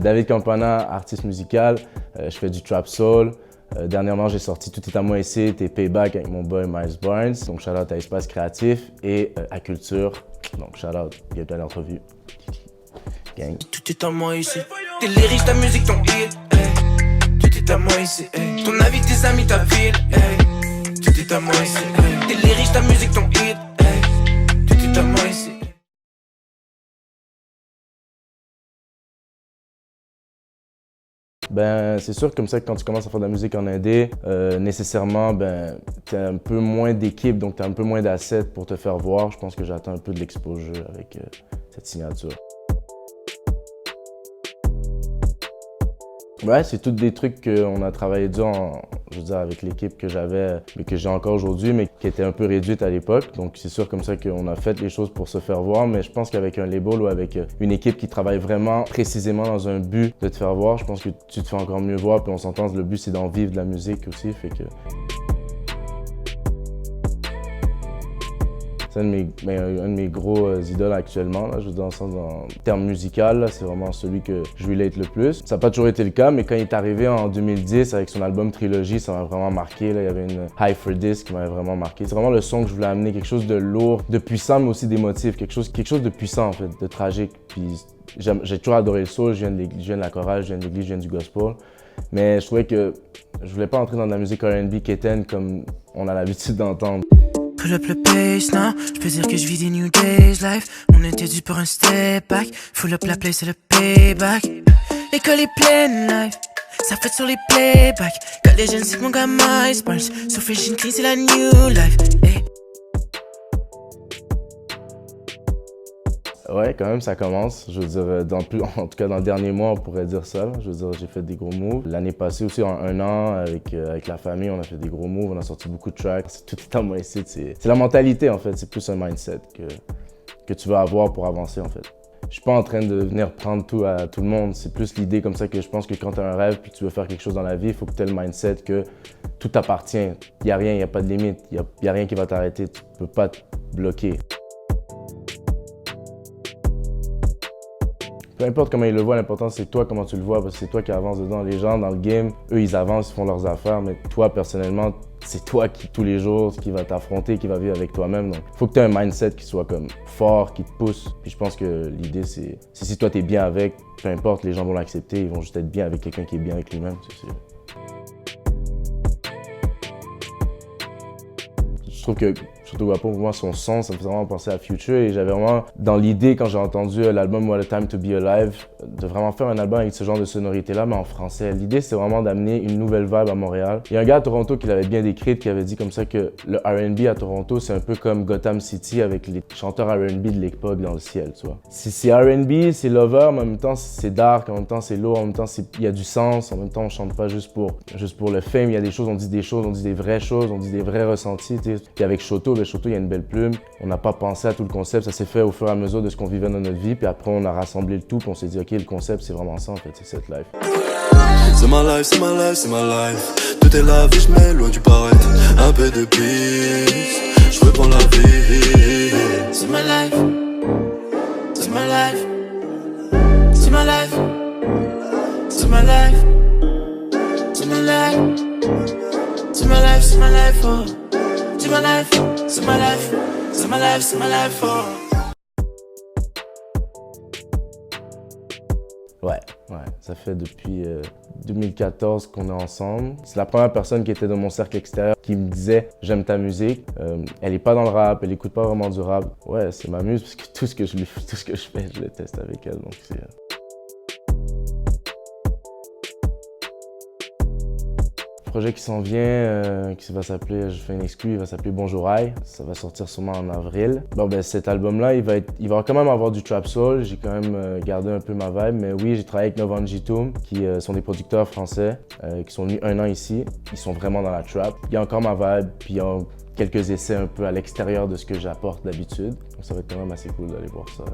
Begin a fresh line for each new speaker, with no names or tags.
David Campana, artiste musical, je fais du trap soul. Dernièrement, j'ai sorti Tout est à moi ici, et Payback avec mon boy Miles Barnes. Donc, shout-out à Espace Créatif et à Culture. Donc, shout-out, bienvenue à l'entrevue. Gang.
Tout est à moi ici. Tes lyrics, ta musique, ton hit. Hey. Tout est à moi ici. Hey. Ton avis, tes amis, ta ville. Hey. Tout est à moi ici. Hey. Tes lyrics, ta musique, ton hit. Hey. Tout est à moi ici.
Ben, c'est sûr comme ça que quand tu commences à faire de la musique en indé, nécessairement, ben, t'as un peu moins d'équipe, donc t'as un peu moins d'assets pour te faire voir. Je pense que j'attends un peu de l'exposure avec cette signature. Ouais, c'est tous des trucs qu'on a travaillé dur, je veux dire, avec l'équipe que j'avais, mais que j'ai encore aujourd'hui, mais qui était un peu réduite à l'époque. Donc c'est sûr comme ça qu'on a fait les choses pour se faire voir, mais je pense qu'avec un label ou avec une équipe qui travaille vraiment précisément dans un but de te faire voir, je pense que tu te fais encore mieux voir, puis on s'entend, le but c'est d'en vivre de la musique aussi, fait que... C'est un de mes gros idoles actuellement, là, je veux dire, en termes musicaux, c'est vraiment celui que je relate le plus. Ça n'a pas toujours été le cas, mais quand il est arrivé en 2010 avec son album Trilogy, ça m'a vraiment marqué. Là. Il y avait une High for This qui m'avait vraiment marqué. C'est vraiment le son que je voulais amener, quelque chose de lourd, de puissant, mais aussi d'émotif, quelque chose de puissant en fait, de tragique. Puis j'ai toujours adoré le soul, je viens de la chorale, je viens de l'église, je viens du gospel. Mais je trouvais que je voulais pas entrer dans de la musique R&B quétaine comme on a l'habitude d'entendre.
Pull up le pace, non, je peux dire que je vis des new days life. On était dû pour un step back. Full up la place, c'est le payback. L'école est pleine life, ça fait sur les playbacks. Quand les jeunes c'est que mon gars Miles Barnes. So fresh and clean, c'est la new life. Hey.
Ouais, quand même, ça commence. Je veux dire, en tout cas, dans le dernier mois, on pourrait dire ça. Je veux dire, j'ai fait des gros moves. L'année passée aussi, en un an, avec la famille, on a fait des gros moves. On a sorti beaucoup de tracks. C'est tout à moi ici. C'est la mentalité, en fait. C'est plus un mindset que tu veux avoir pour avancer, en fait. Je suis pas en train de venir prendre tout à tout le monde. C'est plus l'idée comme ça que je pense que quand tu as un rêve puis tu veux faire quelque chose dans la vie, il faut que tu aies le mindset que tout t'appartient. Il n'y a rien, il n'y a pas de limite. Il n'y a rien qui va t'arrêter. Tu peux pas te bloquer. Peu importe comment ils le voient, l'important c'est toi comment tu le vois parce que c'est toi qui avances dedans. Les gens dans le game, eux ils avancent, ils font leurs affaires, mais toi personnellement, c'est toi qui tous les jours qui va t'affronter, qui va vivre avec toi-même. Donc il faut que tu aies un mindset qui soit comme fort, qui te pousse. Puis je pense que l'idée c'est si toi t'es bien avec, peu importe, les gens vont l'accepter, ils vont juste être bien avec quelqu'un qui est bien avec lui-même. Je trouve que surtout pour moi, son son, ça me fait vraiment penser à Future et j'avais vraiment dans l'idée quand j'ai entendu l'album What a Time to Be Alive de vraiment faire un album avec ce genre de sonorité-là, mais en français. L'idée, c'est vraiment d'amener une nouvelle vibe à Montréal. Il y a un gars à Toronto qui l'avait bien décrit, qui avait dit comme ça que le R&B à Toronto, c'est un peu comme Gotham City avec les chanteurs R&B de l'époque dans le ciel, tu vois. C'est R&B, c'est lover, mais en même temps, c'est dark, en même temps, c'est lourd, en même temps, il y a du sens, en même temps, on chante pas juste pour le fame, il y a des choses, on dit des vraies choses, on dit des vrais ressentis, tu sais. Puis avec Choto, il y a une belle plume. On n'a pas pensé à tout le concept, ça s'est fait au fur et à mesure de ce qu'on vivait dans notre vie. Puis après, on a rassemblé le tout, puis on s'est dit, OK, le concept, c'est vraiment ça, en fait, c'est cette life.
C'est ma life, c'est ma life, c'est ma life. Tout est la vie, je mets loin du paraître. Un peu de peace, je reprends la vie.
C'est ma life, c'est ma life, c'est ma life, c'est ma life, c'est ma life, c'est ma life, c'est ma life, oh. C'est ma life, c'est ma life, c'est ma life, c'est ma life, oh.
Ouais, ça fait depuis 2014 qu'on est ensemble. C'est la première personne qui était dans mon cercle extérieur qui me disait « J'aime ta musique ». Elle est pas dans le rap, elle écoute pas vraiment du rap. Ouais, c'est ma muse parce que tout ce que je fais, je le teste avec elle, donc c'est... Projet qui s'en vient, qui va s'appeler, je fais une exclu, il va s'appeler Bonjour Aïe. Ça va sortir sûrement en avril. Bon ben cet album-là, il va quand même avoir du trap soul. J'ai quand même gardé un peu ma vibe, mais oui, j'ai travaillé avec Novanji Toom, qui sont des producteurs français, qui sont venus un an ici. Ils sont vraiment dans la trap. Il y a encore ma vibe, puis il y a quelques essais un peu à l'extérieur de ce que j'apporte d'habitude. Donc ça va être quand même assez cool d'aller voir ça.